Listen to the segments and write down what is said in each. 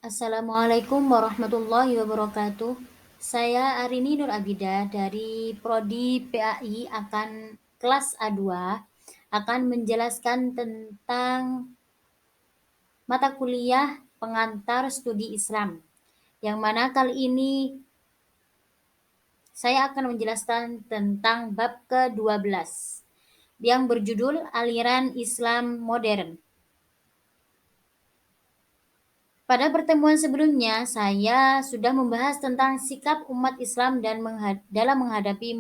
Assalamualaikum warahmatullahi wabarakatuh. Saya Arini Nur Abida dari Prodi PAI akan kelas A2 akan menjelaskan tentang mata kuliah pengantar studi Islam. Yang mana kali ini saya akan menjelaskan tentang bab ke-12 yang berjudul Aliran Islam Modern. Pada pertemuan sebelumnya, saya sudah membahas tentang sikap umat Islam dalam menghadapi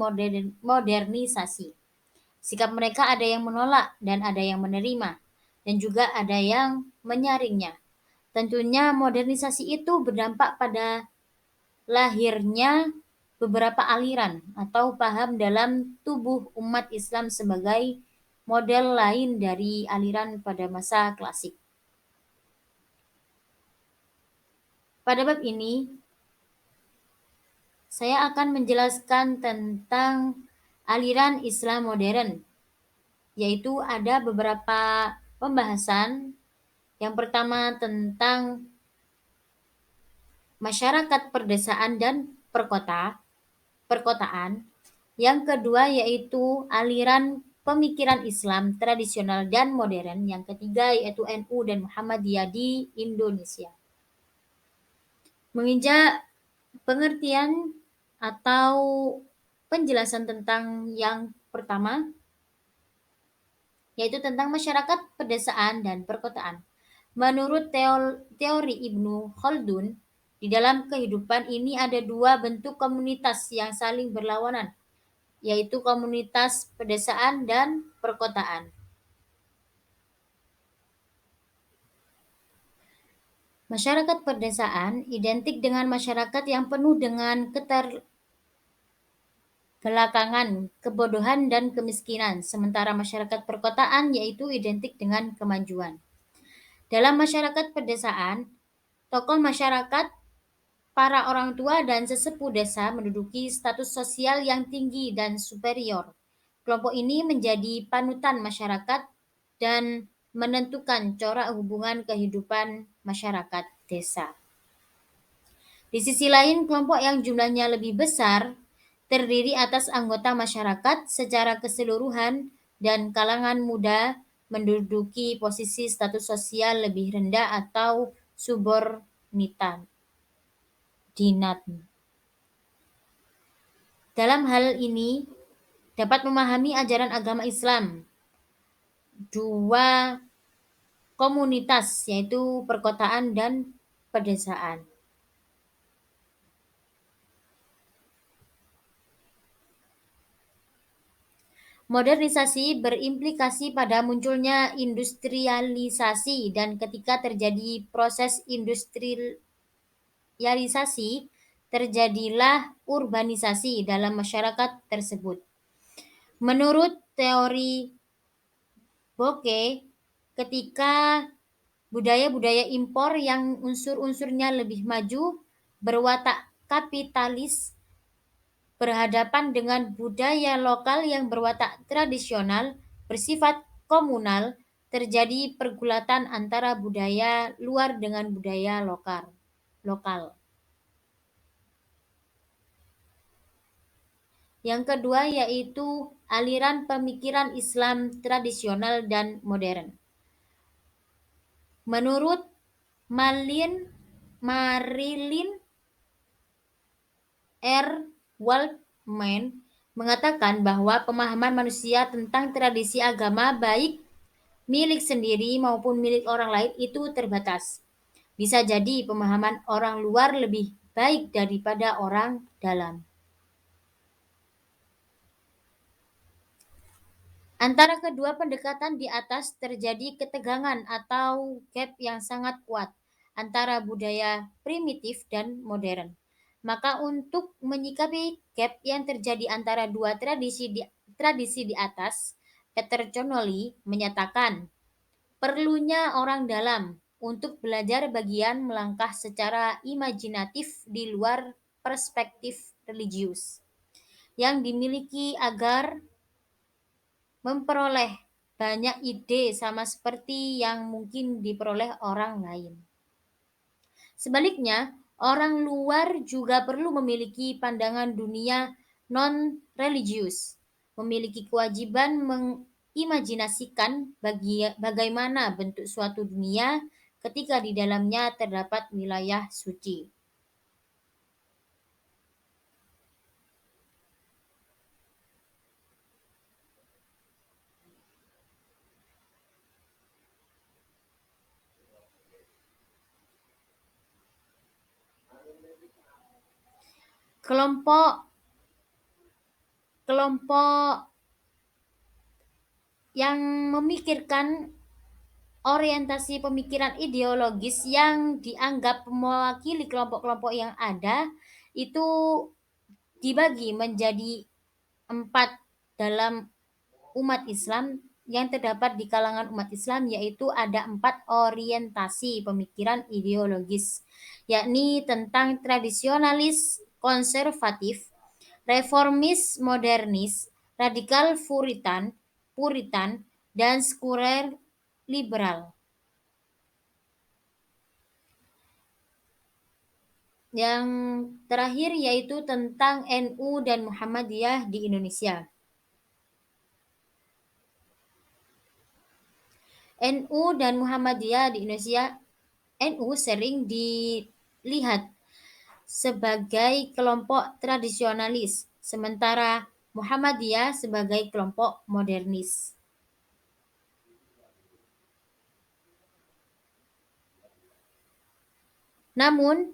modernisasi. Sikap mereka ada yang menolak dan ada yang menerima, dan juga ada yang menyaringnya. Tentunya modernisasi itu berdampak pada lahirnya beberapa aliran atau paham dalam tubuh umat Islam sebagai model lain dari aliran pada masa klasik. Pada bab ini, saya akan menjelaskan tentang aliran Islam modern, yaitu ada beberapa pembahasan. Yang pertama tentang masyarakat perdesaan dan perkotaan. Yang kedua yaitu aliran pemikiran Islam tradisional dan modern. Yang ketiga yaitu NU dan Muhammadiyah di Indonesia. Menginjak pengertian atau penjelasan tentang yang pertama, yaitu tentang masyarakat pedesaan dan perkotaan. Menurut teori Ibnu Khaldun, di dalam kehidupan ini ada dua bentuk komunitas yang saling berlawanan, yaitu komunitas pedesaan dan perkotaan. Masyarakat pedesaan identik dengan masyarakat yang penuh dengan keterbelakangan, kebodohan, dan kemiskinan, sementara masyarakat perkotaan yaitu identik dengan kemajuan. Dalam masyarakat pedesaan, tokoh masyarakat, para orang tua dan sesepuh desa menduduki status sosial yang tinggi dan superior. Kelompok ini menjadi panutan masyarakat dan menentukan corak hubungan kehidupan masyarakat desa. Di sisi lain, kelompok yang jumlahnya lebih besar terdiri atas anggota masyarakat secara keseluruhan dan kalangan muda menduduki posisi status sosial lebih rendah atau subordinat. Dalam hal ini dapat memahami ajaran agama Islam dua komunitas, yaitu perkotaan dan pedesaan. Modernisasi berimplikasi pada munculnya industrialisasi, dan ketika terjadi proses industrialisasi, terjadilah urbanisasi dalam masyarakat tersebut. Menurut teori Boke, ketika budaya-budaya impor yang unsur-unsurnya lebih maju, berwatak kapitalis, berhadapan dengan budaya lokal yang berwatak tradisional, bersifat komunal, terjadi pergulatan antara budaya luar dengan budaya lokal. Yang kedua yaitu aliran pemikiran Islam tradisional dan modern. Menurut Marilyn R. Waldman mengatakan bahwa pemahaman manusia tentang tradisi agama baik milik sendiri maupun milik orang lain itu terbatas. Bisa jadi pemahaman orang luar lebih baik daripada orang dalam. Antara kedua pendekatan di atas terjadi ketegangan atau gap yang sangat kuat antara budaya primitif dan modern. Maka untuk menyikapi gap yang terjadi antara dua tradisi di atas, Peter Connolly menyatakan perlunya orang dalam untuk belajar bagian melangkah secara imajinatif di luar perspektif religius yang dimiliki agar memperoleh banyak ide sama seperti yang mungkin diperoleh orang lain. Sebaliknya, orang luar juga perlu memiliki pandangan dunia non-religius, memiliki kewajiban mengimajinasikan bagaimana bentuk suatu dunia ketika di dalamnya terdapat wilayah suci. Kelompok kelompok yang memikirkan orientasi pemikiran ideologis yang dianggap mewakili kelompok-kelompok yang ada itu dibagi menjadi 4 dalam umat Islam yang terdapat di kalangan umat Islam, yaitu ada 4 orientasi pemikiran ideologis, yakni tentang tradisionalis konservatif, reformis modernis, radikal puritan, dan sekuler liberal. Yang terakhir yaitu tentang NU dan Muhammadiyah di Indonesia. NU dan Muhammadiyah di Indonesia, NU sering dilihat sebagai kelompok tradisionalis, sementara Muhammadiyah sebagai kelompok modernis. Namun,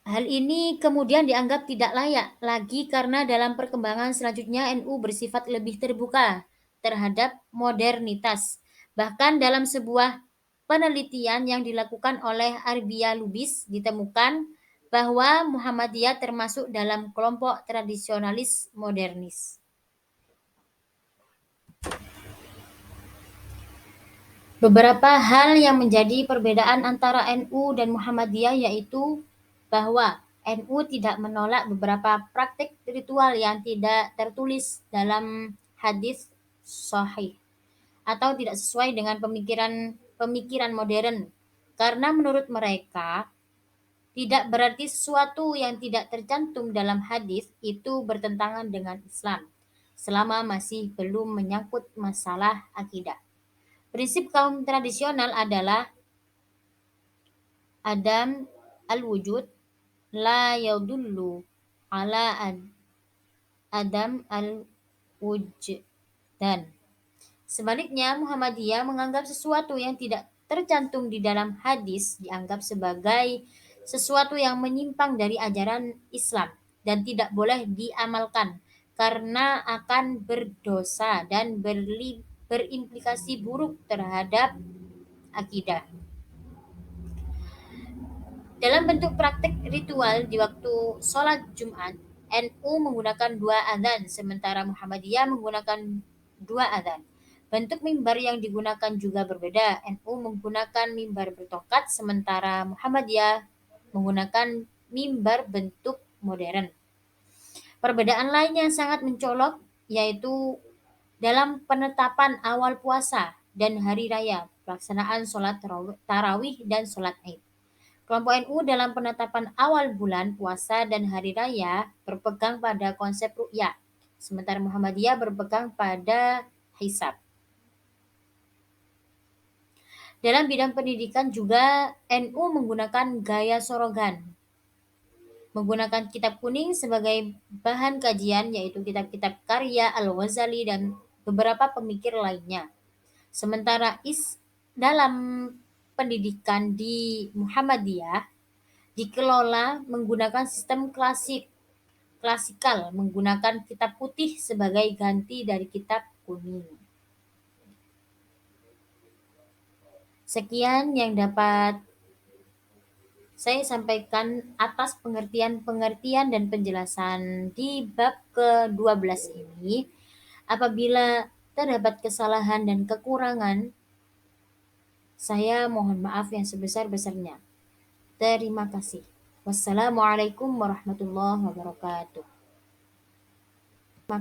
hal ini kemudian dianggap tidak layak lagi karena dalam perkembangan selanjutnya NU bersifat lebih terbuka terhadap modernitas. Bahkan dalam sebuah penelitian yang dilakukan oleh Arbia Lubis ditemukan bahwa Muhammadiyah termasuk dalam kelompok tradisionalis modernis. Beberapa hal yang menjadi perbedaan antara NU dan Muhammadiyah yaitu bahwa NU tidak menolak beberapa praktik ritual yang tidak tertulis dalam hadis sahih atau tidak sesuai dengan pemikiran modern. Karena menurut mereka tidak berarti sesuatu yang tidak tercantum dalam hadis itu bertentangan dengan Islam selama masih belum menyangkut masalah akidah. Prinsip kaum tradisional adalah Adam al-wujud la yadullu ala Adam al-wujdan. Sebaliknya, Muhammadiyah menganggap sesuatu yang tidak tercantum di dalam hadis dianggap sebagai sesuatu yang menyimpang dari ajaran Islam dan tidak boleh diamalkan karena akan berdosa dan berimplikasi buruk terhadap akidah. Dalam bentuk praktik ritual di waktu sholat Jumat, NU menggunakan 2 adzan, sementara Muhammadiyah menggunakan 2 adzan. Bentuk mimbar yang digunakan juga berbeda. NU menggunakan mimbar bertongkat, sementara Muhammadiyah menggunakan mimbar bentuk modern. Perbedaan lain yang sangat mencolok yaitu dalam penetapan awal puasa dan hari raya, pelaksanaan sholat tarawih dan sholat Id. Kelompok NU dalam penetapan awal bulan puasa dan hari raya berpegang pada konsep ru'yah, sementara Muhammadiyah berpegang pada hisab. Dalam bidang pendidikan juga NU menggunakan gaya sorogan, menggunakan kitab kuning sebagai bahan kajian yaitu kitab-kitab karya Al-Ghazali dan beberapa pemikir lainnya. Sementara dalam pendidikan di Muhammadiyah dikelola menggunakan sistem klasikal, menggunakan kitab putih sebagai ganti dari kitab kuning. Sekian yang dapat saya sampaikan atas pengertian dan penjelasan di bab ke-12 ini. Apabila terdapat kesalahan dan kekurangan, saya mohon maaf yang sebesar-besarnya. Terima kasih. Wassalamualaikum warahmatullahi wabarakatuh.